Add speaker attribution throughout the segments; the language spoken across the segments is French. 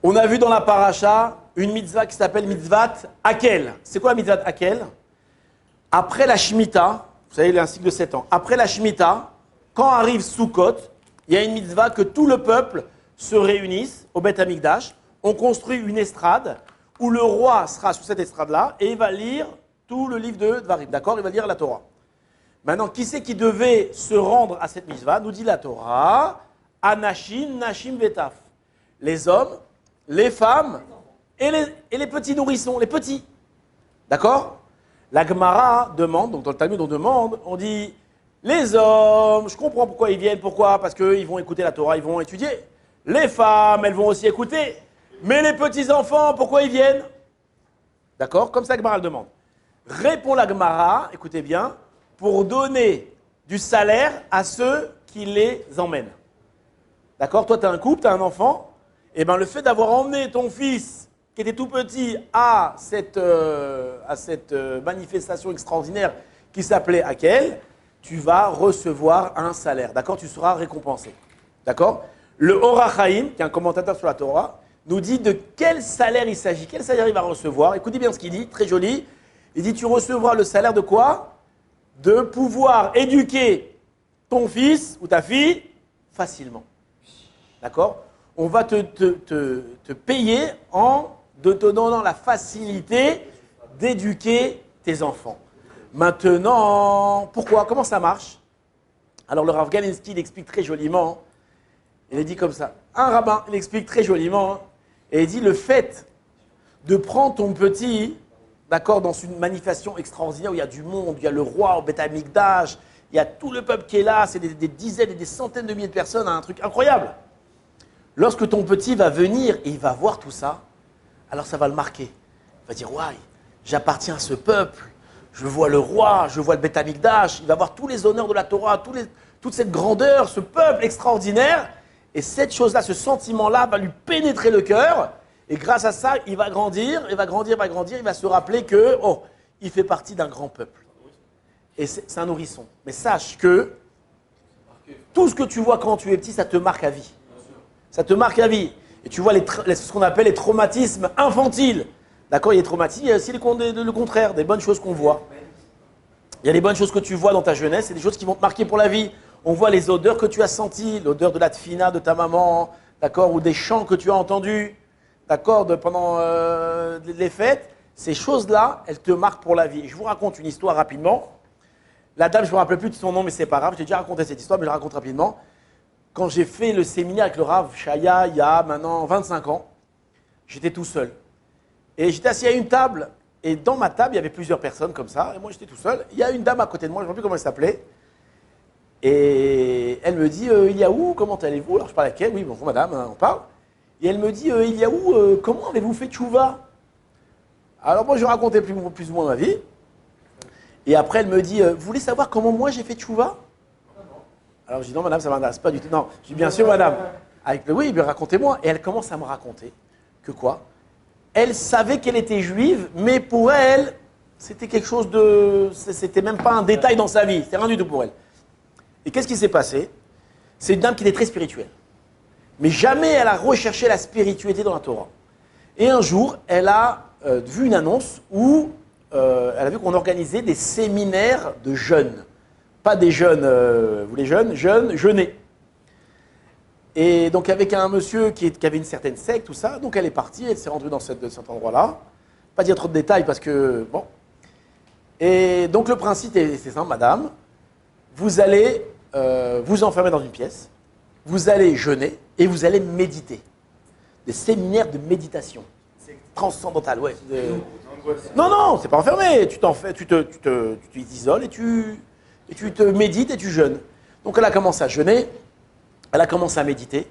Speaker 1: On a vu dans la paracha une mitzvah qui s'appelle mitzvat Hakel. C'est quoi la mitzvat Hakel? Après la Shemitah, vous savez, il y a un cycle de 7 ans. Après la Shemitah, quand arrive Sukkot, il y a une mitzvah que tout le peuple se réunisse au Beth Amikdash. On construit une estrade où le roi sera sur cette estrade-là et il va lire tout le livre de Dvarim. D'accord? Il va lire la Torah. Maintenant, qui c'est qui devait se rendre à cette mitzvah? Nous dit la Torah, Anashim, Nashim, Vetaf. Les hommes, les femmes et les petits nourrissons, les petits. D'accord? La Gemara demande, donc dans le Talmud on demande, on dit, les hommes, je comprends pourquoi ils viennent, pourquoi? Parce qu'ils vont écouter la Torah, ils vont étudier. Les femmes, elles vont aussi écouter. Mais les petits-enfants, pourquoi ils viennent? D'accord? Comme ça la Gemara le demande. Répond la Gemara, écoutez bien, pour donner du salaire à ceux qui les emmènent. D'accord? Toi, tu as un couple, tu as un enfant. Et bien, le fait d'avoir emmené ton fils, qui était tout petit, à cette manifestation extraordinaire qui s'appelait Hakel, tu vas recevoir un salaire. D'accord? Tu seras récompensé. D'accord? Le Or HaChaim, qui est un commentateur sur la Torah, nous dit de quel salaire il s'agit. Quel salaire il va recevoir? Écoutez bien ce qu'il dit, très joli. Il dit, tu recevras le salaire de quoi? De pouvoir éduquer ton fils ou ta fille facilement. D'accord? On va te payer en te donnant la facilité d'éduquer tes enfants. Maintenant, pourquoi? Comment ça marche? Alors le Rav Galinsky, il explique très joliment, il est dit comme ça. Un rabbin, il explique très joliment, et il dit le fait de prendre ton petit, d'accord, dans une manifestation extraordinaire où il y a du monde, il y a le roi au Beth Amikdash, il y a tout le peuple qui est là, c'est des dizaines et des centaines de milliers de personnes, un truc incroyable. Lorsque ton petit va venir et il va voir tout ça, alors ça va le marquer. Il va dire, ouais, j'appartiens à ce peuple, je vois le roi, je vois le Beth Amikdash, il va voir tous les honneurs de la Torah, toute cette grandeur, ce peuple extraordinaire. Et cette chose-là, ce sentiment-là va lui pénétrer le cœur. Et grâce à ça, il va grandir, il va grandir, il va se rappeler que, oh, il fait partie d'un grand peuple. Et c'est un nourrisson. Mais sache que tout ce que tu vois quand tu es petit, ça te marque à vie. Ça te marque à vie. Et tu vois ce qu'on appelle les traumatismes infantiles. D'accord? Il y a des traumatismes, il y a aussi le contraire, des bonnes choses qu'on voit. Il y a les bonnes choses que tu vois dans ta jeunesse et des choses qui vont te marquer pour la vie. On voit les odeurs que tu as senties, l'odeur de la tfina de ta maman, d'accord? Ou des chants que tu as entendus, d'accord? Pendant les fêtes. Ces choses-là, elles te marquent pour la vie. Et je vous raconte une histoire rapidement. La dame, je ne me rappelle plus de son nom, mais c'est pas grave. J'ai déjà raconté cette histoire, mais je la raconte rapidement. Quand j'ai fait le séminaire avec le Rav Shaya, il y a maintenant 25 ans, j'étais tout seul. Et j'étais assis à une table, et dans ma table, il y avait plusieurs personnes comme ça, et moi j'étais tout seul. Il y a une dame à côté de moi, je ne sais plus comment elle s'appelait, et elle me dit, Eliaou, comment allez-vous? Alors je parle avec elle, oui, bonjour madame, on parle. Et elle me dit, Eliaou, comment avez-vous fait tchouva? Alors moi je racontais plus ou moins ma vie, et après elle me dit, vous voulez savoir comment moi j'ai fait tchouva? Alors je dis non madame, ça ne m'intéresse pas du tout. Non, je dis bien sûr madame. Avec oui, mais racontez-moi. Et elle commence à me raconter que quoi? Elle savait qu'elle était juive, mais pour elle, c'était quelque chose de... C'était même pas un détail dans sa vie. C'était rien du tout pour elle. Et qu'est-ce qui s'est passé? C'est une dame qui était très spirituelle. Mais jamais elle a recherché la spiritualité dans la Torah. Et un jour, elle a vu une annonce où elle a vu qu'on organisait des séminaires de jeunes. Pas des jeunes, vous les jeunes, jeûnés. Et donc avec un monsieur qui avait une certaine secte, tout ça, donc elle est partie, elle s'est rendue dans cet endroit-là. Pas dire trop de détails parce que, bon. Et donc le principe est simple, madame, vous allez vous enfermer dans une pièce, vous allez jeûner et vous allez méditer. Des séminaires de méditation. Transcendantal, ouais. Non, c'est pas enfermé, tu t'isoles et tu te médites et tu jeûnes. Donc elle a commencé à jeûner, elle a commencé à méditer.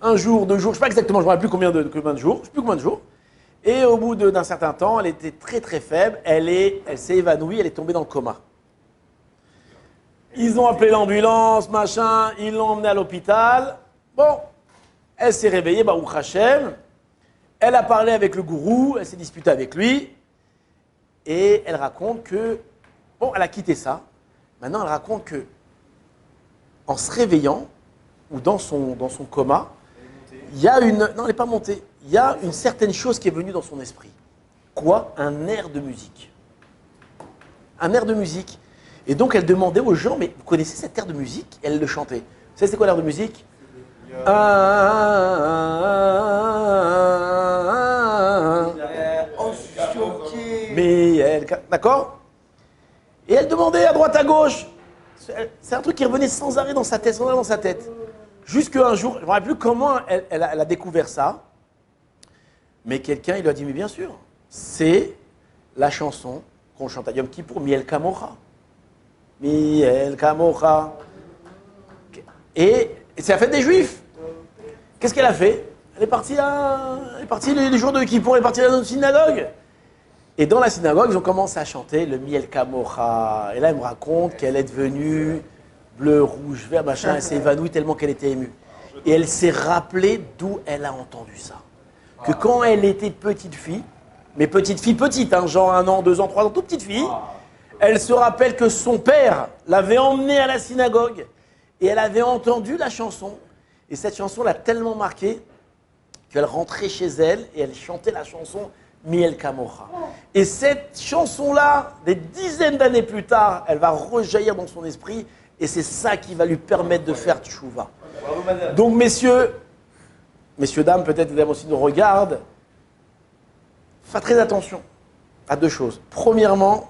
Speaker 1: Un jour, 2 jours, je ne sais pas exactement, je ne me rappelle plus combien de jours, je ne sais plus combien de jours. Et au bout d'un certain temps, elle était très très faible, elle s'est évanouie, elle est tombée dans le coma. Ils ont appelé l'ambulance, machin, ils l'ont emmenée à l'hôpital. Bon, elle s'est réveillée, Baruch Hashem. Elle a parlé avec le gourou, elle s'est disputée avec lui. Et elle raconte que, bon, elle a quitté ça. Maintenant, elle raconte que, en se réveillant, ou dans son coma, il y a une... Non, elle n'est pas montée. il y a une certaine chose qui est venue dans son esprit. Quoi? Un air de musique. Un air de musique. Et donc elle demandait aux gens, mais vous connaissez cet air de musique? Et elle le chantait. Vous savez c'est quoi l'air de musique?
Speaker 2: Oh, je suis choqué.
Speaker 1: Mais elle... D'accord? Et elle demandait à droite à gauche. C'est un truc qui revenait sans arrêt dans sa tête, sans arrêt dans sa tête. Jusqu'à un jour, je ne me rappelle plus comment elle a découvert ça. Mais quelqu'un, il lui a dit, mais bien sûr, c'est la chanson qu'on chante à Yom Kippour, Miel Kamocha. Miel Kamocha. Et c'est la fête des Juifs. Qu'est-ce qu'elle a fait? Elle est partie les jours de Kippour, elle est partie dans une synagogue. Et dans la synagogue, ils ont commencé à chanter le Miel Kamocha. Et là, elle me raconte qu'elle est devenue bleu, rouge, vert, machin. Elle s'est évanouie tellement qu'elle était émue. Et elle s'est rappelée d'où elle a entendu ça. Que quand elle était petite fille, mais petite fille petite, hein, genre 1 an, 2 ans, 3 ans, toute petite fille, elle se rappelle que son père l'avait emmenée à la synagogue et elle avait entendu la chanson. Et cette chanson l'a tellement marquée qu'elle rentrait chez elle et elle chantait la chanson Miel Kamocha. Et cette chanson-là, des dizaines d'années plus tard, elle va rejaillir dans son esprit et c'est ça qui va lui permettre de faire tchouva. Donc messieurs, dames, peut-être dames aussi nous regardent, faites très attention à 2 choses. Premièrement,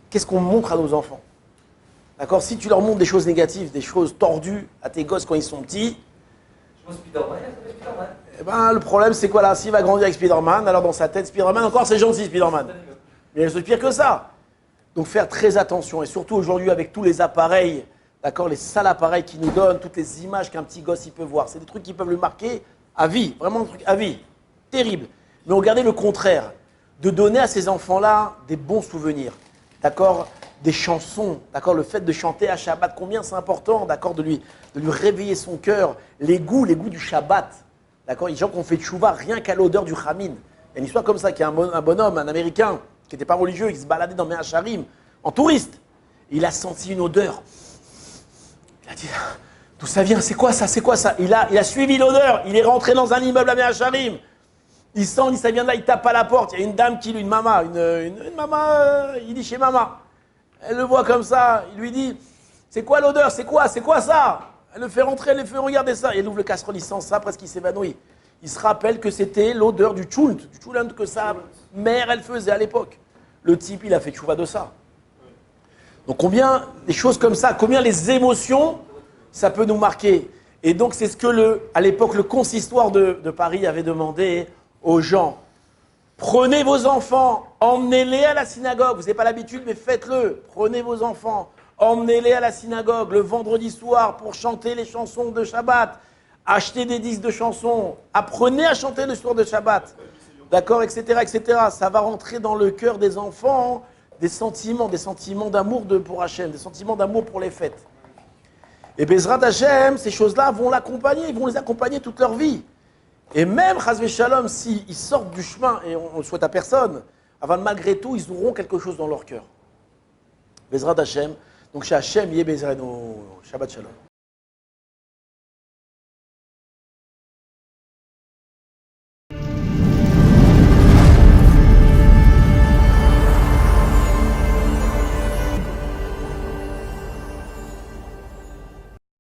Speaker 1: qu'est-ce qu'on montre à nos enfants? D'accord? Si tu leur montres des choses négatives, des choses tordues à tes gosses quand ils sont petits, eh ben, le problème c'est quoi là? S'il va grandir avec Spider-Man, alors dans sa tête, Spider-Man, encore c'est gentil Spider-Man. Mais c'est pire que ça. Donc faire très attention, et surtout aujourd'hui avec tous les appareils, d'accord, les sales appareils qui nous donnent, toutes les images qu'un petit gosse il peut voir, c'est des trucs qui peuvent le marquer à vie, vraiment un truc à vie, terrible. Mais regardez le contraire, de donner à ces enfants-là des bons souvenirs, d'accord, des chansons, d'accord, le fait de chanter à Shabbat, combien c'est important, d'accord, de lui réveiller son cœur, les goûts du Shabbat, d'accord, les gens qui ont fait tchouva rien qu'à l'odeur du chamin. Il y a une histoire comme ça, qui a un bonhomme, un Américain, qui n'était pas religieux, qui se baladait dans Mea Sharim, en touriste. Il a senti une odeur. Il a dit, d'où ça vient? C'est quoi ça? C'est quoi ça? Il a suivi l'odeur. Il est rentré dans un immeuble à Mea Sharim. Il sent, il dit, ça vient de là, il tape à la porte. Il y a une dame qui lui, une maman, il dit chez maman. Elle le voit comme ça. Il lui dit, c'est quoi l'odeur? C'est quoi ça? Elle le fait rentrer, elle le fait regarder ça. Et elle ouvre le casserole, il sent ça, presque il s'évanouit. Il se rappelle que c'était l'odeur du tchoult que sa mère, elle faisait à l'époque. Le type, il a fait tchouva de ça. Donc combien des choses comme ça, combien les émotions, ça peut nous marquer. Et donc c'est ce que à l'époque le consistoire de Paris avait demandé aux gens. Prenez vos enfants, emmenez-les à la synagogue. Vous n'avez pas l'habitude, mais faites-le. Prenez vos enfants, emmenez-les à la synagogue le vendredi soir pour chanter les chansons de Shabbat. Achetez des disques de chansons, apprenez à chanter le soir de Shabbat. D'accord, etc., etc. Ça va rentrer dans le cœur des enfants des sentiments d'amour pour Hachem, des sentiments d'amour pour les fêtes. Et Bezrat Hachem, ces choses-là vont l'accompagner, ils vont les accompagner toute leur vie. Et même, Chas Shalom, s'ils sortent du chemin, et on ne le souhaite à personne, avant malgré tout, ils auront quelque chose dans leur cœur. Bezrat Hachem, donc chez Hachem, Yé Bezrat, Shabbat Shalom.